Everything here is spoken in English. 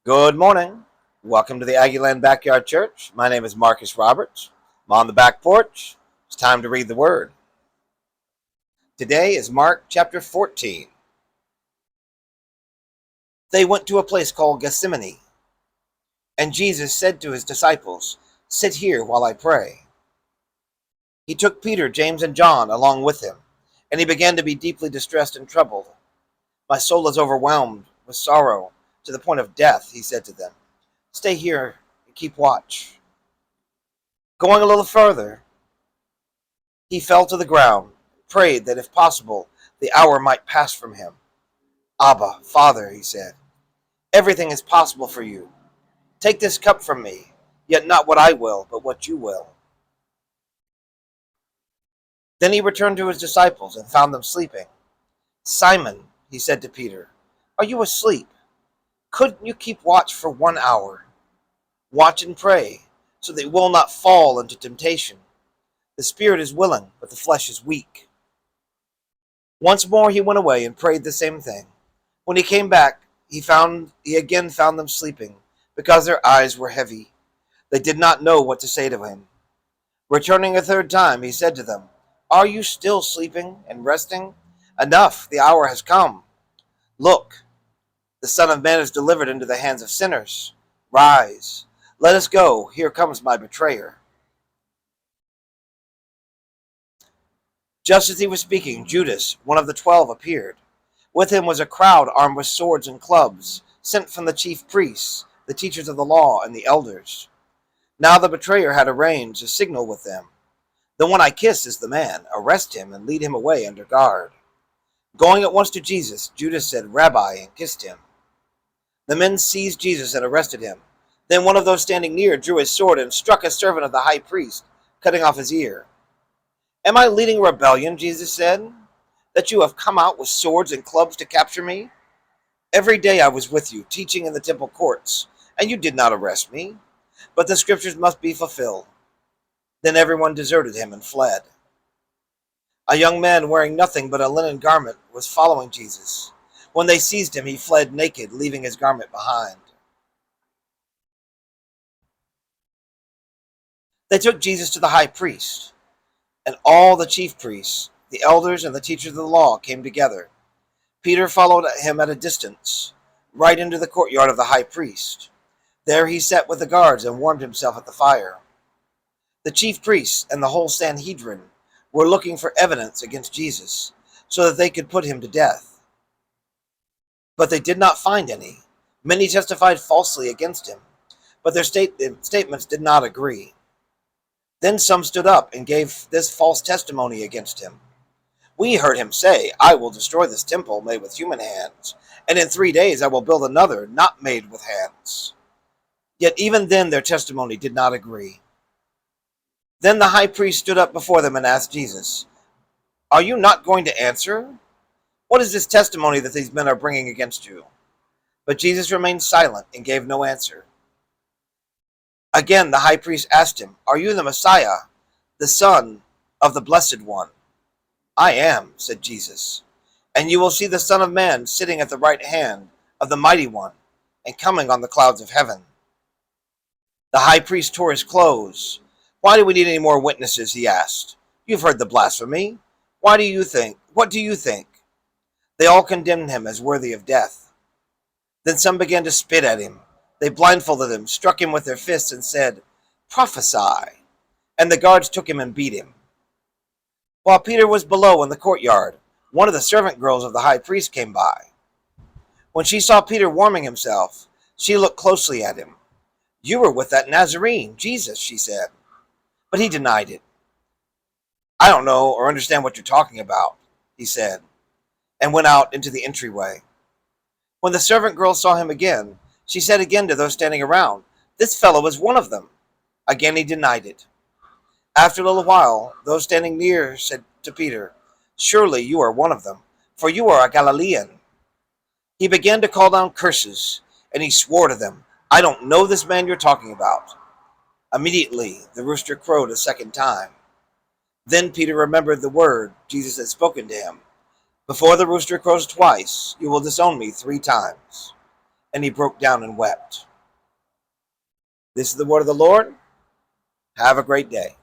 Good morning. Welcome to the Aggieland Backyard Church. My name is Marcus Roberts. I'm on the back porch. It's time to read the Word. Today is Mark chapter 14. They went to a place called Gethsemane, and Jesus said to his disciples, "Sit here while I pray." He took Peter, James, and John along with him, and he began to be deeply distressed and troubled. "My soul is overwhelmed with sorrow to the point of death," he said to them. "Stay here and keep watch." Going a little further, he fell to the ground, prayed that if possible, the hour might pass from him. "Abba, Father," he said, "everything is possible for you. Take this cup from me, yet not what I will, but what you will." Then he returned to his disciples and found them sleeping. "Simon," he said to Peter, "are you asleep? Couldn't you keep watch for 1 hour? Watch and pray, so that you will not fall into temptation. The spirit is willing, but the flesh is weak." Once more he went away and prayed the same thing. When he came back, he again found them sleeping, because their eyes were heavy. They did not know what to say to him. Returning a third time, he said to them, "Are you still sleeping and resting? Enough, the hour has come. Look, the Son of Man is delivered into the hands of sinners. Rise, let us go. Here comes my betrayer." Just as he was speaking, Judas, one of the 12, appeared. With him was a crowd armed with swords and clubs, sent from the chief priests, the teachers of the law, and the elders. Now the betrayer had arranged a signal with them. "The one I kiss is the man. Arrest him and lead him away under guard." Going at once to Jesus, Judas said, "Rabbi," and kissed him. The men seized Jesus and arrested him. Then one of those standing near drew his sword and struck a servant of the high priest, cutting off his ear. "Am I leading a rebellion," Jesus said, "that you have come out with swords and clubs to capture me? Every day I was with you, teaching in the temple courts, and you did not arrest me. But the scriptures must be fulfilled." Then everyone deserted him and fled. A young man wearing nothing but a linen garment was following Jesus. When they seized him, he fled naked, leaving his garment behind. They took Jesus to the high priest, and all the chief priests, the elders, and the teachers of the law came together. Peter followed him at a distance, right into the courtyard of the high priest. There he sat with the guards and warmed himself at the fire. The chief priests and the whole Sanhedrin were looking for evidence against Jesus, so that they could put him to death. But they did not find any. Many testified falsely against him, but their statements did not agree. Then some stood up and gave this false testimony against him. "We heard him say, 'I will destroy this temple made with human hands, and in 3 days I will build another not made with hands.' Yet even then their testimony did not agree." Then the high priest stood up before them and asked Jesus, "Are you not going to answer? What is this testimony that these men are bringing against you?" But Jesus remained silent and gave no answer. Again the high priest asked him, "Are you the Messiah, the Son of the Blessed One?" "I am," said Jesus, "and you will see the Son of Man sitting at the right hand of the Mighty One and coming on the clouds of heaven." The high priest tore his clothes. "Why do we need any more witnesses?" he asked. "You've heard the blasphemy. What do you think? They all condemned him as worthy of death. Then some began to spit at him. They blindfolded him, struck him with their fists, and said, "Prophesy." And the guards took him and beat him. While Peter was below in the courtyard, one of the servant girls of the high priest came by. When she saw Peter warming himself, she looked closely at him. "You were with that Nazarene, Jesus," she said. But he denied it. "I don't know or understand what you're talking about," he said, and went out into the entryway. When the servant girl saw him again, she said again to those standing around, "This fellow is one of them." Again he denied it. After a little while, those standing near said to Peter, "Surely you are one of them, for you are a Galilean." He began to call down curses, and he swore to them, "I don't know this man you're talking about." Immediately the rooster crowed a second time. Then Peter remembered the word Jesus had spoken to him, "Before the rooster crows twice, you will disown me 3 times." and he broke down and wept. This is the word of the Lord. Have a great day.